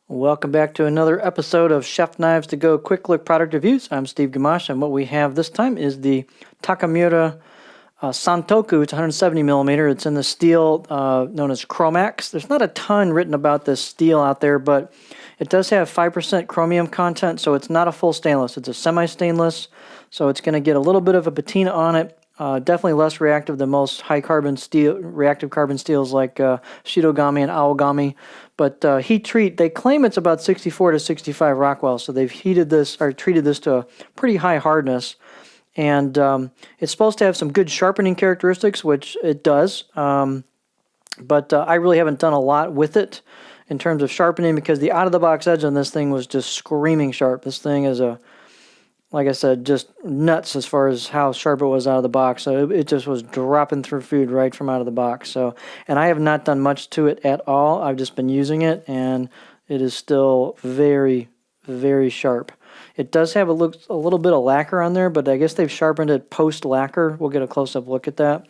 Welcome back to another episode of Chef Knives to Go Quick Look Product Reviews. I'm Steve Gamache, and what we have this time is the Takamura Santoku. It's 170 millimeter. It's in the steel known as Chromax. There's not a ton written about this steel out there, but it does have 5% chromium content, so it's not a full stainless. It's a semi-stainless, so it's going to get a little bit of a patina on it. Definitely less reactive than most high carbon steel, reactive carbon steels like Shitogami and Aogami. But heat treat, they claim it's about 64 to 65 Rockwell, so they've heated this or treated this to a pretty high hardness. And it's supposed to have some good sharpening characteristics, which it does. But I really haven't done a lot with it in terms of sharpening because the out-of-the-box edge on this thing was just screaming sharp. This thing is like I said, just nuts as far as how sharp it was out of the box. So it just was dropping through food right from out of the box. So, and I have not done much to it at all. I've just been using it, and it is still very, very sharp. It does have a little bit of lacquer on there, but I guess they've sharpened it post-lacquer. We'll get a close-up look at that.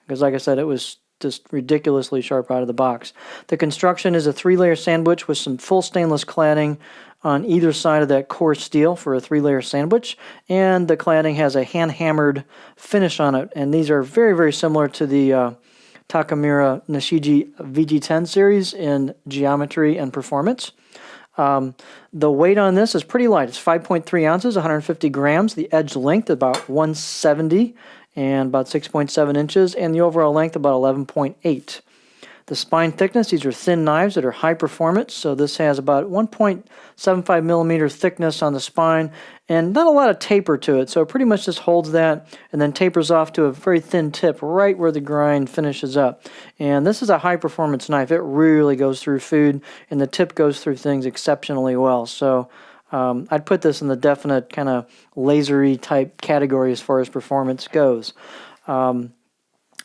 Because like I said, it was just ridiculously sharp out of the box. The construction is a 3-layer sandwich with some full stainless cladding on either side of that coarse steel for a 3-layer sandwich, and the cladding has a hand-hammered finish on it, and these are very, very similar to the Takamura Nishiji VG10 series in geometry and performance. The weight on this is pretty light. It's 5.3 ounces, 150 grams. The edge length about 170 and about 6.7 inches, and the overall length about 11.8. The spine thickness, these are thin knives that are high performance, so this has about 1.75 millimeter thickness on the spine and not a lot of taper to it, so it pretty much just holds that and then tapers off to a very thin tip right where the grind finishes up. And this is a high performance knife. It really goes through food, and the tip goes through things exceptionally well. So I'd put this in the definite kind of lasery type category as far as performance goes. The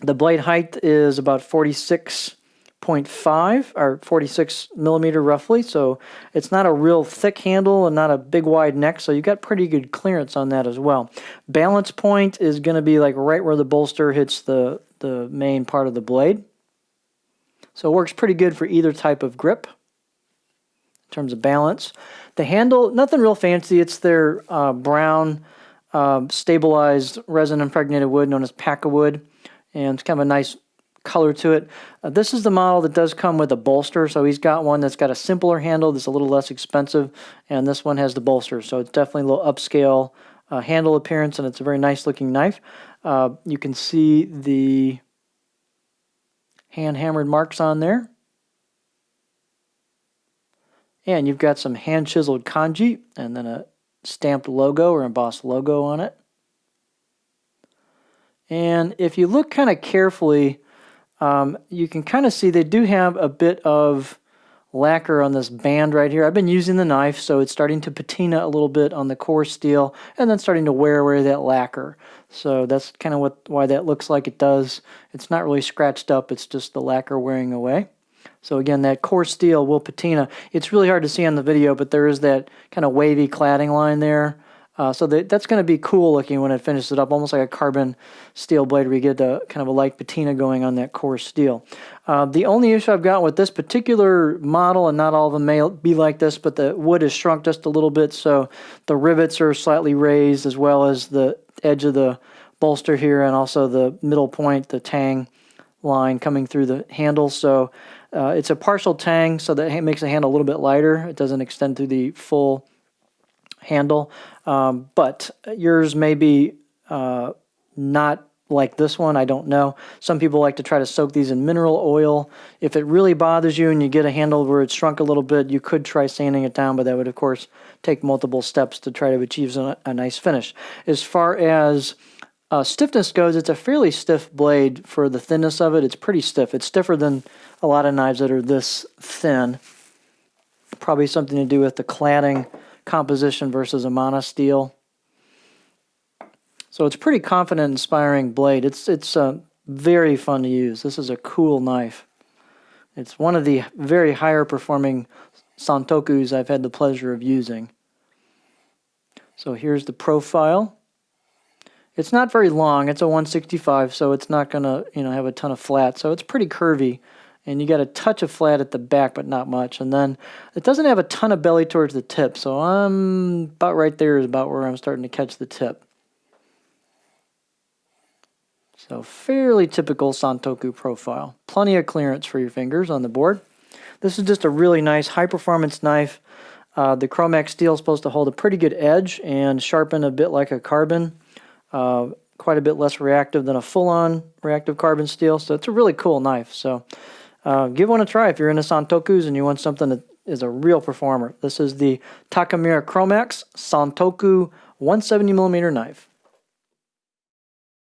blade height is about 46.5 or 46 millimeter roughly, so it's not a real thick handle and not a big wide neck, so you got pretty good clearance on that as well. Balance point is going to be like right where the bolster hits the main part of the blade, so it works pretty good for either type of grip in terms of balance. The handle, nothing real fancy. It's their brown stabilized resin impregnated wood known as Paca wood, and it's kind of a nice color to it. This is the model that does come with a bolster, so he's got one that's got a simpler handle that's a little less expensive, and this one has the bolster, so it's definitely a little upscale handle appearance, and it's a very nice looking knife. You can see the hand hammered marks on there, and you've got some hand chiseled kanji and then a stamped logo or embossed logo on it. And if you look kind of carefully, you can kind of see they do have a bit of lacquer on this band right here. I've been using the knife, so it's starting to patina a little bit on the coarse steel and then starting to wear away that lacquer. So that's kind of why that looks like it does. It's not really scratched up, it's just the lacquer wearing away. So again, that coarse steel will patina. It's really hard to see on the video, but there is that kind of wavy cladding line there. So that's going to be cool looking when it finishes it up, almost like a carbon steel blade where you get a kind of a light patina going on that coarse steel. The only issue I've got with this particular model, and not all of them may be like this, but the wood is shrunk just a little bit, so the rivets are slightly raised as well as the edge of the bolster here and also the middle point, the tang line coming through the handle. So it's a partial tang, so that makes the handle a little bit lighter. It doesn't extend through the full handle, but yours may be not like this one. I don't know. Some people like to try to soak these in mineral oil. If it really bothers you and you get a handle where it's shrunk a little bit, you could try sanding it down, but that would of course take multiple steps to try to achieve a nice finish. As far as stiffness goes, it's a fairly stiff blade for the thinness of it. It's pretty stiff. It's stiffer than a lot of knives that are this thin. Probably something to do with the cladding composition versus a monosteel. So it's a pretty confident, inspiring blade. It's very fun to use. This is a cool knife. It's one of the very higher performing Santokus I've had the pleasure of using. So here's the profile. It's not very long. It's a 165, so it's not going to have a ton of flat. So it's pretty curvy, and you got a touch of flat at the back, but not much. And then it doesn't have a ton of belly towards the tip, so I'm about right there is about where I'm starting to catch the tip. So fairly typical Santoku profile. Plenty of clearance for your fingers on the board. This is just a really nice high-performance knife. The Chromax steel is supposed to hold a pretty good edge and sharpen a bit like a carbon. Quite a bit less reactive than a full-on reactive carbon steel. So it's a really cool knife. So give one a try if you're into Santokus and you want something that is a real performer. This is the Takamura Chromax Santoku 170mm knife.